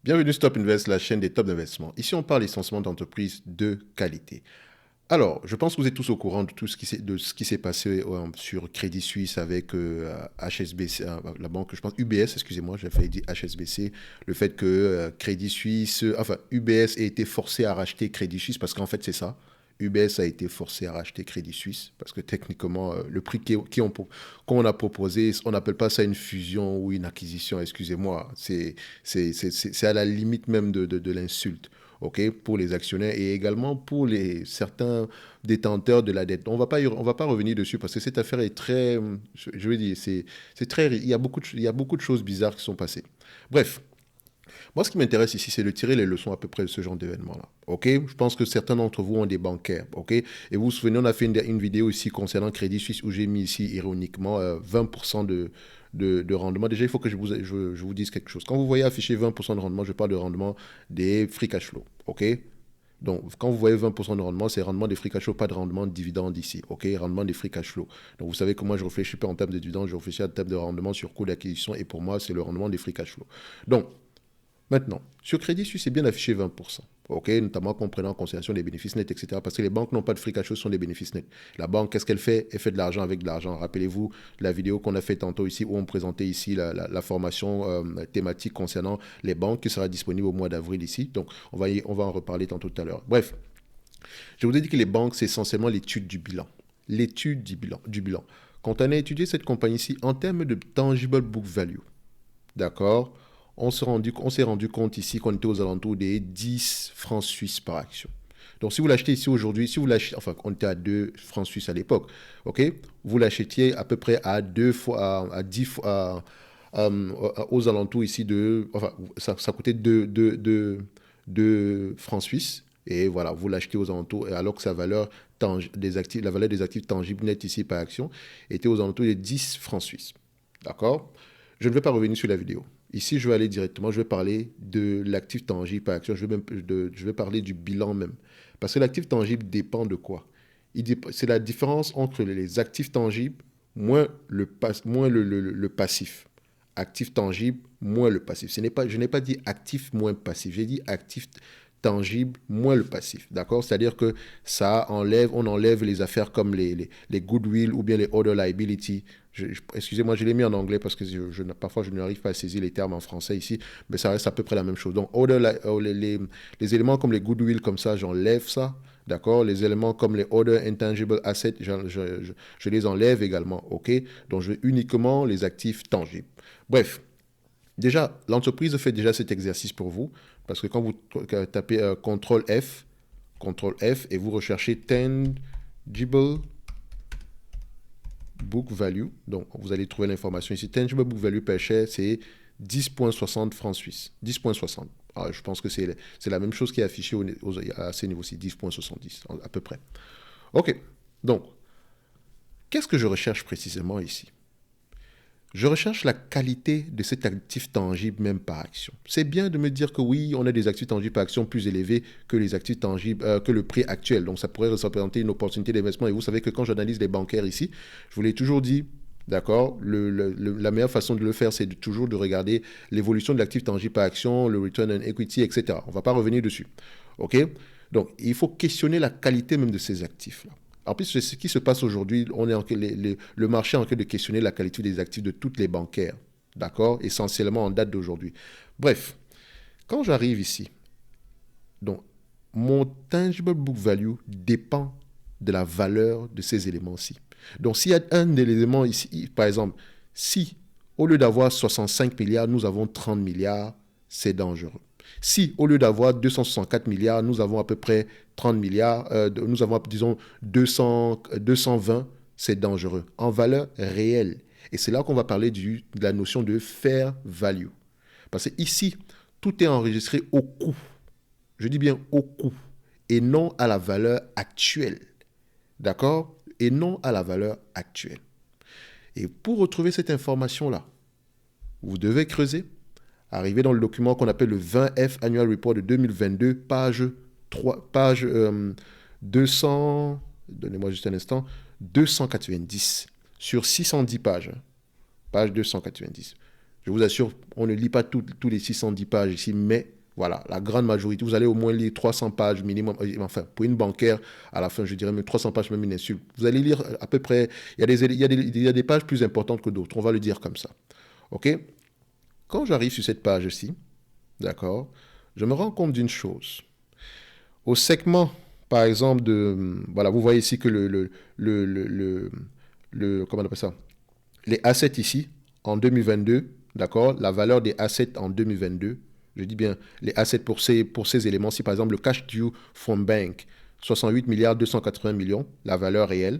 Bienvenue sur Top Invest, la chaîne des top d'investissement. Ici, on parle essentiellement d'entreprises de qualité. Alors, je pense que vous êtes tous au courant de tout ce qui s'est passé sur Crédit Suisse avec HSBC, la banque, je pense UBS, excusez-moi, j'ai failli dire HSBC, le fait que Crédit Suisse, enfin UBS ait été forcé à racheter Crédit Suisse parce qu'en fait c'est ça. UBS a été forcé à racheter Crédit Suisse parce que techniquement, le prix qu'on a proposé, on n'appelle pas ça une fusion ou une acquisition, excusez-moi. C'est à la limite même de l'insulte. OK, pour les actionnaires et également pour certains détenteurs de la dette. On va pas revenir dessus parce que cette affaire est très, je veux dire, c'est très, il y a beaucoup de choses bizarres qui sont passées. Bref, moi, ce qui m'intéresse ici, c'est de tirer les leçons à peu près de ce genre d'événement-là. OK? Je pense que certains d'entre vous ont des bancaires. OK? Et vous vous souvenez, on a fait une vidéo ici concernant Crédit Suisse où j'ai mis ici, ironiquement, 20% de rendement. Déjà, il faut que je vous dise quelque chose. Quand vous voyez afficher 20% de rendement, je parle de rendement des free cash flow. OK? Donc, quand vous voyez 20% de rendement, c'est rendement des free cash flow, pas de rendement de dividende ici. OK? Rendement des free cash flow. Donc, vous savez que moi, je ne réfléchis pas en termes de dividende, je réfléchis en termes de rendement sur coût d'acquisition et pour moi, c'est le rendement des free cash flow. Donc, maintenant, sur Crédit Suisse, c'est bien affiché 20%. OK, notamment en prenant en considération les bénéfices nets, etc. Parce que les banques n'ont pas de free cash flow, ce sont des bénéfices nets. La banque, qu'est-ce qu'elle fait? Elle fait de l'argent avec de l'argent. Rappelez-vous la vidéo qu'on a fait tantôt ici, où on présentait ici la formation thématique concernant les banques qui sera disponible au mois d'avril ici. Donc, on va en reparler tantôt tout à l'heure. Bref, je vous ai dit que les banques, c'est essentiellement l'étude du bilan. L'étude du bilan. Quand on a étudié cette compagnie-ci en termes de tangible book value, d'accord, on s'est rendu compte ici qu'on était aux alentours des 10 francs suisses par action. Donc, si vous l'achetez ici aujourd'hui, si vous l'achetez, enfin, on était à 2 francs suisses à l'époque, ok, vous l'achetiez à peu près à 2 fois, à 10 fois, aux alentours ici de, enfin, ça coûtait 2 francs suisses. Et voilà, vous l'achetez aux alentours, alors que des actifs, la valeur des actifs tangibles nets ici par action était aux alentours des 10 francs suisses. D'accord? Je ne vais pas revenir sur la vidéo. Ici, je vais aller directement, je vais parler de l'actif tangible par action, je vais parler du bilan même. Parce que l'actif tangible dépend de quoi? C'est la différence entre les actifs tangibles moins le passif. Actif tangible moins le passif. Je n'ai pas dit actif moins passif, j'ai dit actif tangible moins le passif. D'accord? C'est-à-dire que on enlève les affaires comme les goodwill ou bien les other liability. Excusez-moi, je l'ai mis en anglais parce que parfois je n'arrive pas à saisir les termes en français ici, mais ça reste à peu près la même chose. Donc, les éléments comme les goodwill, comme ça, j'enlève ça. D'accord? Les éléments comme les other intangible assets, je les enlève également. OK? Donc, je veux uniquement les actifs tangibles. Bref, déjà, l'entreprise fait déjà cet exercice pour vous parce que quand vous tapez CTRL F et vous recherchez Tangible Book Value, donc vous allez trouver l'information ici. Tangible Book Value per share, c'est 10,60 francs suisses. 10,60. Alors, je pense que c'est la même chose qui est affichée à ces niveaux-ci, 10,70 à peu près. OK, donc, qu'est-ce que je recherche précisément ici? Je recherche la qualité de cet actif tangible même par action. C'est bien de me dire que oui, on a des actifs tangibles par action plus élevés que les actifs tangibles, que le prix actuel. Donc ça pourrait représenter une opportunité d'investissement. Et vous savez que quand j'analyse les bancaires ici, je vous l'ai toujours dit, d'accord, la meilleure façon de le faire, c'est toujours de regarder l'évolution de l'actif tangible par action, le return on equity, etc. On ne va pas revenir dessus. OK? Donc il faut questionner la qualité même de ces actifs-là. En plus, c'est ce qui se passe aujourd'hui. Le marché est en train de questionner la qualité des actifs de toutes les bancaires. D'accord? Essentiellement en date d'aujourd'hui. Bref, quand j'arrive ici, donc, mon tangible book value dépend de la valeur de ces éléments-ci. Donc, s'il y a un élément ici, par exemple, si au lieu d'avoir 65 milliards, nous avons 30 milliards, c'est dangereux. Si au lieu d'avoir 264 milliards, nous avons à peu près 30 milliards, nous avons, disons, 220, c'est dangereux. En valeur réelle. Et c'est là qu'on va parler de la notion de fair value. Parce que ici, tout est enregistré au coût. Je dis bien au coût. Et non à la valeur actuelle. D'accord? Et non à la valeur actuelle. Et pour retrouver cette information-là, vous devez creuser, arriver dans le document qu'on appelle le 20F Annual Report de 2022, page 3, page 200, donnez-moi juste un instant, 290 sur 610 pages. Page 290. Je vous assure, on ne lit pas tous les 610 pages ici, mais voilà, la grande majorité, vous allez au moins lire 300 pages minimum, enfin, pour une bancaire, à la fin, je dirais même 300 pages, même une insulte. Vous allez lire à peu près, il y a des pages plus importantes que d'autres, on va le dire comme ça. OK? Quand j'arrive sur cette page-ci, d'accord, je me rends compte d'une chose. Au segment, par exemple, voilà, vous voyez ici que comment on appelle ça? Les assets ici, en 2022, d'accord, la valeur des assets en 2022, je dis bien les assets pour ces éléments, si par exemple le cash due from bank, 68 milliards 280 millions, la valeur réelle,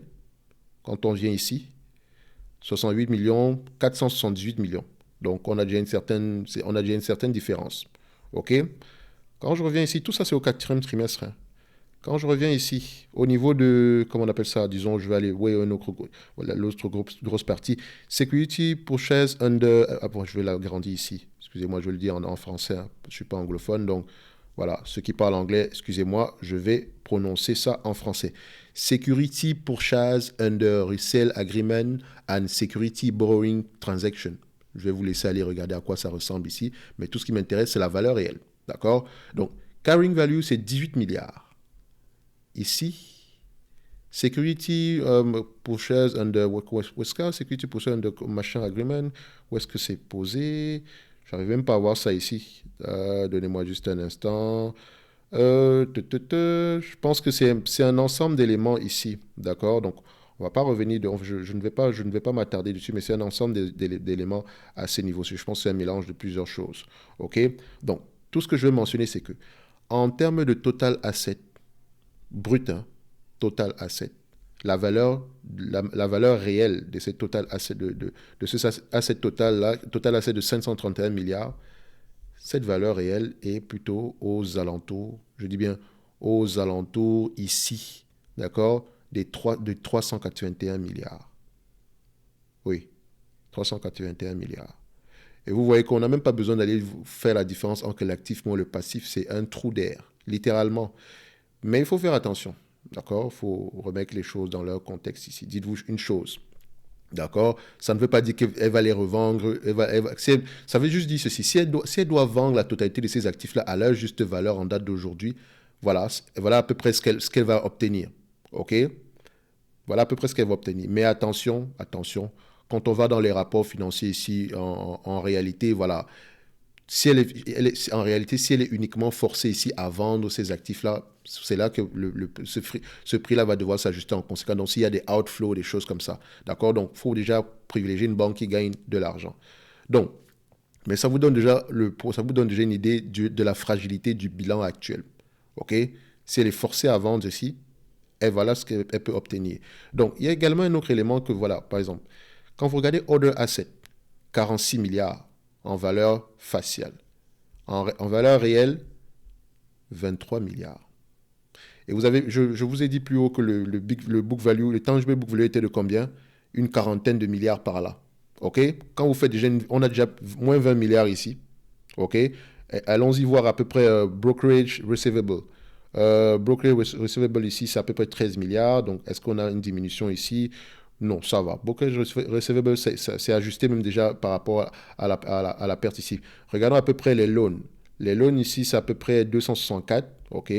quand on vient ici, 68 millions 478 millions. Donc on a déjà une certaine différence. OK? Quand je reviens ici, tout ça c'est au quatrième trimestre, hein. Quand je reviens ici, au niveau de, comment on appelle ça, disons, je vais aller, ouais, voilà, l'autre grosse partie, Security Purchase Under, bon, je vais l'agrandir ici, excusez-moi, je vais le dire en français, hein, je ne suis pas anglophone, donc voilà, ceux qui parlent anglais, excusez-moi, je vais prononcer ça en français. Security Purchase Under Resale Agreement and Security Borrowing Transaction. Je vais vous laisser aller regarder à quoi ça ressemble ici, mais tout ce qui m'intéresse, c'est la valeur réelle, d'accord? Donc, carrying value, c'est 18 milliards. Ici, Security Purchase under Security Purchase under Machin Agreement, où est-ce que c'est posé? J'arrive même pas à voir ça ici. Donnez-moi juste un instant. Je pense que c'est un ensemble d'éléments ici, d'accord? Donc, on va pas revenir, je ne vais pas m'attarder dessus, mais c'est un ensemble d'éléments à ce niveau-ci. Je pense que c'est un mélange de plusieurs choses, ok? Donc, tout ce que je veux mentionner, c'est que en termes de total asset, brut, hein, total asset. La valeur réelle de ce total asset, de ce asset total-là, total asset de 531 milliards, cette valeur réelle est plutôt aux alentours, je dis bien aux alentours ici, d'accord, de 381 milliards. Oui, 381 milliards. Et vous voyez qu'on n'a même pas besoin d'aller faire la différence entre l'actif et le passif, c'est un trou d'air, littéralement. Mais il faut faire attention, d'accord? Il faut remettre les choses dans leur contexte ici. Dites-vous une chose, d'accord? Ça ne veut pas dire qu'elle va les revendre. Ça veut juste dire ceci. Si elle doit vendre la totalité de ces actifs-là à leur juste valeur en date d'aujourd'hui, voilà à peu près ce qu'elle va obtenir. OK? Voilà à peu près ce qu'elle va obtenir. Mais attention, attention, quand on va dans les rapports financiers ici, en réalité, voilà, si en réalité, si elle est uniquement forcée ici à vendre ces actifs-là, c'est là que ce prix-là va devoir s'ajuster en conséquence. Donc, s'il y a des outflows, des choses comme ça, d'accord? Donc, il faut déjà privilégier une banque qui gagne de l'argent. Donc, mais ça vous donne déjà une idée de la fragilité du bilan actuel, ok? Si elle est forcée à vendre ici, et voilà ce qu'elle peut obtenir. Donc, il y a également un autre élément que, voilà, par exemple, quand vous regardez Other Assets, 46 milliards en valeur faciale. En valeur réelle, 23 milliards. Et je vous ai dit plus haut que le book value, le tangible book value était de combien? Une quarantaine de milliards par là. OK? Quand vous faites déjà, on a déjà moins 20 milliards ici. OK? Allons-y voir à peu près brokerage receivable. Brokerage receivable ici, c'est à peu près 13 milliards. Donc, est-ce qu'on a une diminution ici? Non, ça va. Brokerage receivable, c'est ajusté même déjà par rapport à la perte ici. Regardons à peu près les loans. Les loans ici, c'est à peu près 264. OK?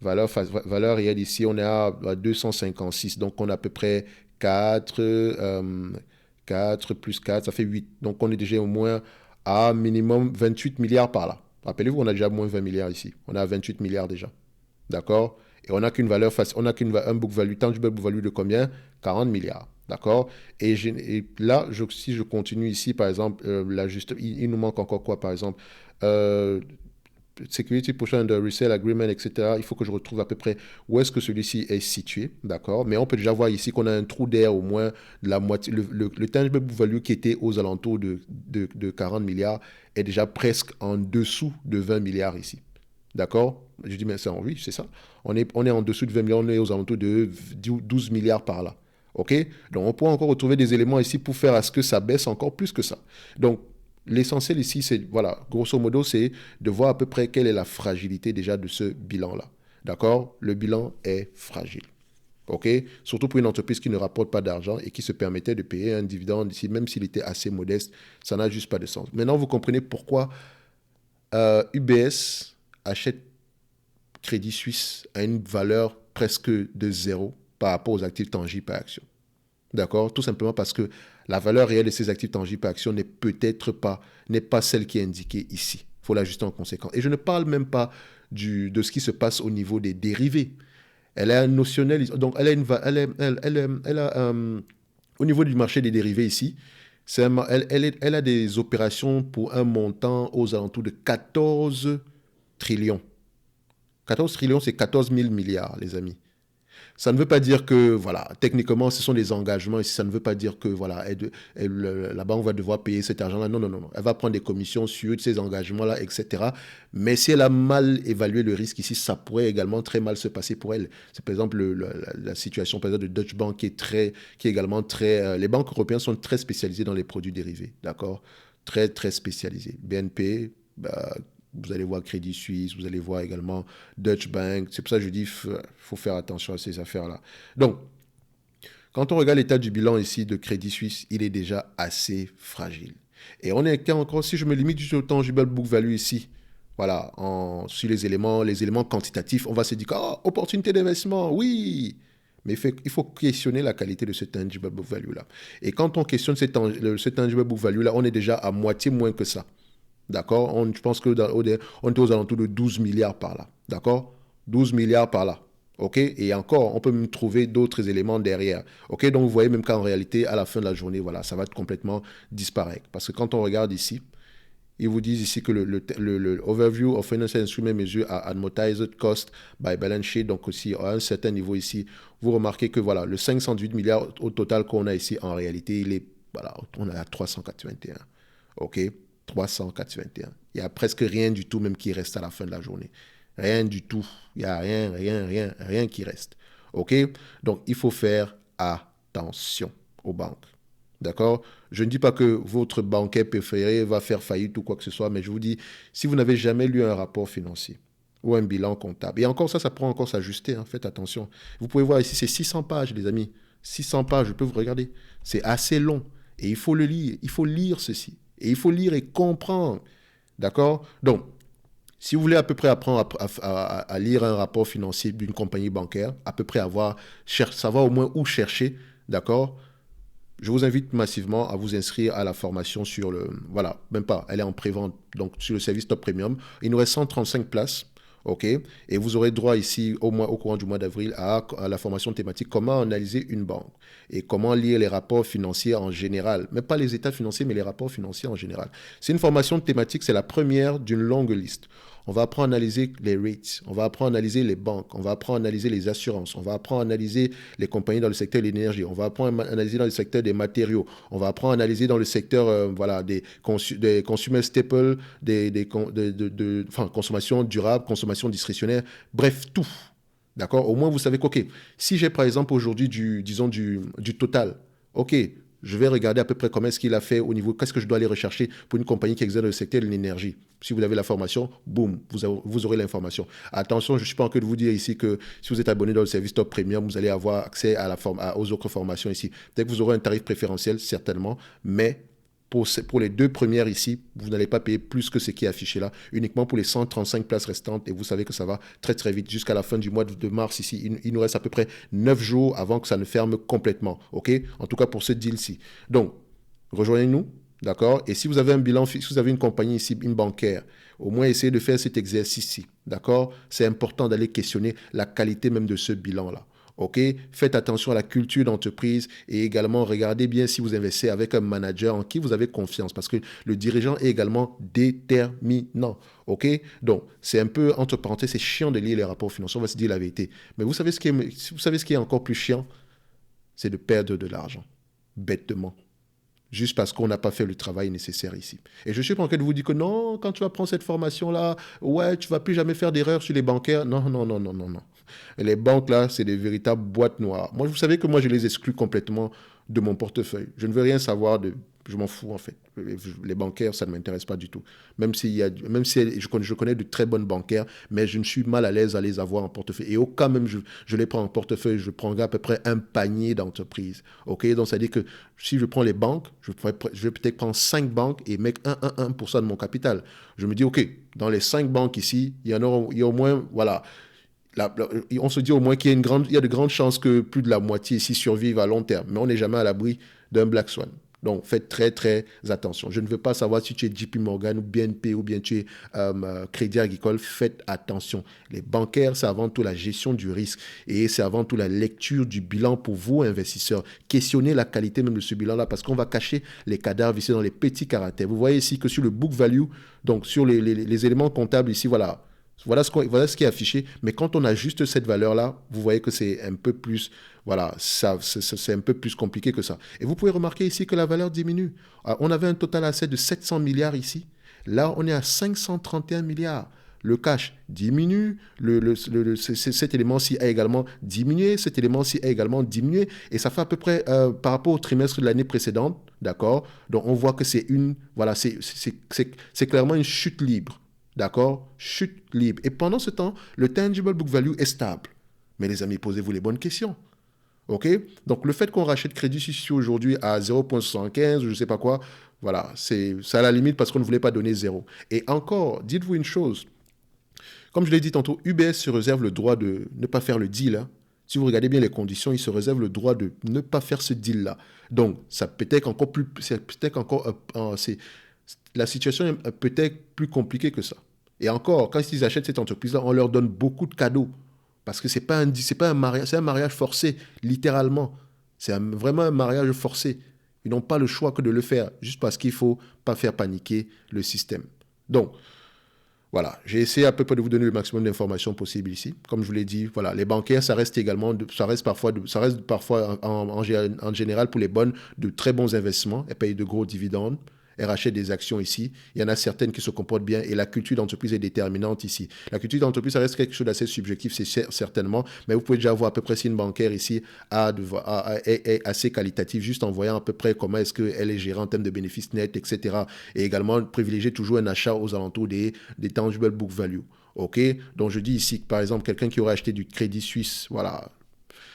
Valeur réelle ici, on est à 256. Donc, on a à peu près 4 plus 4, ça fait 8. Donc, on est déjà au moins à minimum 28 milliards par là. Rappelez-vous, on a déjà moins 20 milliards ici. On est à 28 milliards déjà. D'accord? Et on n'a qu'une valeur, on n'a un book value, tangible book value de combien? 40 milliards. D'accord? Et là, si je continue ici, par exemple, il nous manque encore quoi, par exemple? Security Portion de Resale Agreement, etc. Il faut que je retrouve à peu près où est-ce que celui-ci est situé, d'accord? Mais on peut déjà voir ici qu'on a un trou d'air au moins de la moitié. Le tangible book value qui était aux alentours de 40 milliards est déjà presque en dessous de 20 milliards ici. D'accord? Je dis, mais ça, oui, c'est ça. On est en dessous de 20 milliards, on est aux alentours de 12 milliards par là. OK? Donc, on pourra encore retrouver des éléments ici pour faire à ce que ça baisse encore plus que ça. Donc, l'essentiel ici, c'est, voilà, grosso modo, c'est de voir à peu près quelle est la fragilité déjà de ce bilan-là. D'accord? Le bilan est fragile. OK? Surtout pour une entreprise qui ne rapporte pas d'argent et qui se permettait de payer un dividende ici, même s'il était assez modeste, ça n'a juste pas de sens. Maintenant, vous comprenez pourquoi UBS achète Crédit Suisse à une valeur presque de zéro par rapport aux actifs tangibles par action. D'accord? Tout simplement parce que la valeur réelle de ces actifs tangibles par action n'est pas celle qui est indiquée ici. Il faut l'ajuster en conséquence. Et je ne parle même pas de ce qui se passe au niveau des dérivés. Elle a un notionnel, donc elle a, au niveau du marché des dérivés ici, elle a des opérations pour un montant aux alentours de 14 trillions. 14 trillions, c'est 14 000 milliards, les amis. Ça ne veut pas dire que, voilà, techniquement, ce sont des engagements et ça ne veut pas dire que, voilà, la banque va devoir payer cet argent-là. Non, non, non, non. Elle va prendre des commissions sur ces engagements-là, etc. Mais si elle a mal évalué le risque ici, ça pourrait également très mal se passer pour elle. C'est par exemple la situation, par exemple, de Deutsche Bank qui est également très... les banques européennes sont très spécialisées dans les produits dérivés, d'accord? Très, très spécialisées. BNP, vous allez voir Crédit Suisse, vous allez voir également Deutsche Bank. C'est pour ça que je dis qu'il faut faire attention à ces affaires-là. Donc, quand on regarde l'état du bilan ici de Crédit Suisse, il est déjà assez fragile. Et on est encore, si je me limite juste au tangible book value ici, voilà, sur les éléments quantitatifs, on va se dire, opportunité d'investissement, oui. Mais il faut questionner la qualité de ce tangible book value-là. Et quand on questionne ce tangible book value-là, on est déjà à moitié moins que ça. D'accord? Je pense qu'on était aux alentours de 12 milliards par là. D'accord? 12 milliards par là. OK? Et encore, on peut même trouver d'autres éléments derrière. OK? Donc, vous voyez même qu'en réalité, à la fin de la journée, voilà, ça va complètement disparaître. Parce que quand on regarde ici, ils vous disent ici que le Overview of Financial Instrument Measure à Amortized Cost by Balance Sheet, donc aussi à un certain niveau ici, vous remarquez que voilà, le 518 milliards au total qu'on a ici, en réalité, voilà, on est à 381. OK? 381. Il n'y a presque rien du tout même qui reste à la fin de la journée. Rien du tout. Il n'y a rien qui reste. OK? Donc, il faut faire attention aux banques. D'accord? Je ne dis pas que votre banquier préféré va faire faillite ou quoi que ce soit, mais je vous dis, si vous n'avez jamais lu un rapport financier ou un bilan comptable, et encore ça pourra encore s'ajuster, hein, faites attention. Vous pouvez voir ici, c'est 600 pages, les amis. 600 pages, je peux vous regarder. C'est assez long. Et il faut le lire. Il faut lire ceci. Et il faut lire et comprendre. D'accord? Donc, si vous voulez à peu près apprendre à lire un rapport financier d'une compagnie bancaire, à peu près savoir au moins où chercher, d'accord? Je vous invite massivement à vous inscrire à la formation voilà, même pas, elle est en pré-vente, donc sur le service Top Premium. Il nous reste 135 places. OK? Et vous aurez droit ici, au courant du mois d'avril, à la formation thématique comment analyser une banque et comment lire les rapports financiers en général. Même pas les états financiers, mais les rapports financiers en général. C'est une formation thématique, c'est la première d'une longue liste. On va apprendre à analyser les rates, on va apprendre à analyser les banques, on va apprendre à analyser les assurances, on va apprendre à analyser les compagnies dans le secteur de l'énergie, on va apprendre à analyser dans le secteur des matériaux, on va apprendre à analyser dans le secteur voilà, des consumer staples, consommation durable, consommation discrétionnaire, bref, tout. D'accord? Au moins, vous savez qu'OK, si j'ai par exemple aujourd'hui du total, OK, je vais regarder à peu près comment est-ce qu'il a fait au niveau, qu'est-ce que je dois aller rechercher pour une compagnie qui exerce dans le secteur de l'énergie. Si vous avez la formation, boum, vous aurez l'information. Attention, je ne suis pas en train de vous dire ici que si vous êtes abonné dans le service Top Premium, vous allez avoir accès aux autres formations ici. Peut-être que vous aurez un tarif préférentiel, certainement, mais pour les deux premières ici, vous n'allez pas payer plus que ce qui est affiché là, uniquement pour les 135 places restantes. Et vous savez que ça va très très vite jusqu'à la fin du mois de mars ici. Il nous reste à peu près 9 jours avant que ça ne ferme complètement. OK? En tout cas pour ce deal-ci. Donc, rejoignez-nous. D'accord? Et si vous avez un bilan, si vous avez une compagnie ici, une bancaire, au moins essayez de faire cet exercice-ci. D'accord? C'est important d'aller questionner la qualité même de ce bilan-là. OK? Faites attention à la culture d'entreprise et également regardez bien si vous investissez avec un manager en qui vous avez confiance parce que le dirigeant est également déterminant. OK? Donc, c'est un peu, entre parenthèses, c'est chiant de lire les rapports financiers, on va se dire la vérité. Mais vous savez ce qui est encore plus chiant? C'est de perdre de l'argent, bêtement. Juste parce qu'on n'a pas fait le travail nécessaire ici. Et je suis pas en train de vous dire que non, quand tu vas prendre cette formation-là, ouais, tu vas plus jamais faire d'erreur sur les bancaires. Non, non, non, non, non, non. Et les banques, là, c'est des véritables boîtes noires. Moi, vous savez que moi, je les exclus complètement de mon portefeuille. Je ne veux rien savoir Je m'en fous, en fait. Les bancaires, ça ne m'intéresse pas du tout. Même si je connais de très bonnes bancaires, mais je ne suis mal à l'aise à les avoir en portefeuille. Et au cas même, je les prends en portefeuille, je prendrai à peu près un panier d'entreprises. OK? Donc, ça veut dire que si je prends les banques, je vais peut-être prendre 5 banques et mettre 1% de mon capital. Je me dis, OK, dans les 5 banques ici, il y a au moins, voilà, on se dit au moins il y a de grandes chances que plus de la moitié ici survivent à long terme. Mais on n'est jamais à l'abri d'un Black Swan. Donc, faites très, très attention. Je ne veux pas savoir si tu es JP Morgan ou BNP ou bien tu es Crédit Agricole. Faites attention. Les bancaires, c'est avant tout la gestion du risque et c'est avant tout la lecture du bilan pour vous, investisseurs. Questionnez la qualité même de ce bilan-là parce qu'on va cacher les cadavres ici dans les petits caractères. Vous voyez ici que sur le book value, donc sur les éléments comptables ici, voilà ce qui est affiché. Mais quand on ajuste cette valeur-là, vous voyez que c'est un peu plus, voilà, c'est un peu plus compliqué que ça. Et vous pouvez remarquer ici que la valeur diminue. On avait un total asset de 700 milliards ici. Là, on est à 531 milliards. Le cash diminue, cet élément-ci a également diminué, cet élément-ci a également diminué, et ça fait à peu près par rapport au trimestre de l'année précédente, d'accord? Donc on voit que c'est clairement une chute libre. D'accord? Chute libre. Et pendant ce temps, le tangible book value est stable. Mais les amis, posez-vous les bonnes questions. OK? Donc, le fait qu'on rachète Crédit Suisse aujourd'hui à 0,75 ou je ne sais pas quoi, voilà, c'est à la limite parce qu'on ne voulait pas donner zéro. Et encore, dites-vous une chose. Comme je l'ai dit tantôt, UBS se réserve le droit de ne pas faire le deal. Hein. Si vous regardez bien les conditions, il se réserve le droit de ne pas faire ce deal-là. Donc, ça peut être encore plus... la situation est peut-être plus compliquée que ça. Et encore, quand ils achètent cette entreprise-là, on leur donne beaucoup de cadeaux. Parce que c'est pas un mariage, c'est un mariage forcé, littéralement. C'est vraiment un mariage forcé. Ils n'ont pas le choix que de le faire, juste parce qu'il ne faut pas faire paniquer le système. Donc, voilà, j'ai essayé à peu près de vous donner le maximum d'informations possibles ici. Comme je vous l'ai dit, voilà, les bancaires, ça reste parfois en général pour les bonnes de très bons investissements. Elles payent de gros dividendes. Elles rachètent des actions ici. Il y en a certaines qui se comportent bien et la culture d'entreprise est déterminante ici. La culture d'entreprise, ça reste quelque chose d'assez subjectif, c'est certainement, mais vous pouvez déjà voir à peu près si une bancaire ici est assez qualitative, juste en voyant à peu prée comment est-ce qu'elle est gérée en termes de bénéfices nets, etc. Et également, privilégier toujours un achat aux alentours des tangible book value. OK? Donc, je dis ici que, par exemple, quelqu'un qui aurait acheté du Crédit Suisse, voilà,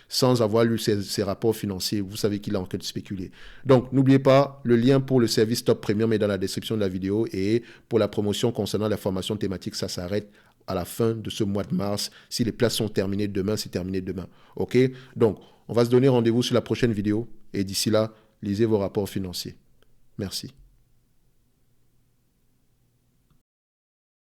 sans avoir lu ses rapports financiers, vous savez qu'il est en train de spéculer. Donc, n'oubliez pas, le lien pour le service Top Premium est dans la description de la vidéo et pour la promotion concernant la formation thématique, ça s'arrête à la fin de ce mois de mars. Si les places sont terminées demain, c'est terminé demain. OK? Donc, on va se donner rendez-vous sur la prochaine vidéo et d'ici là, lisez vos rapports financiers. Merci.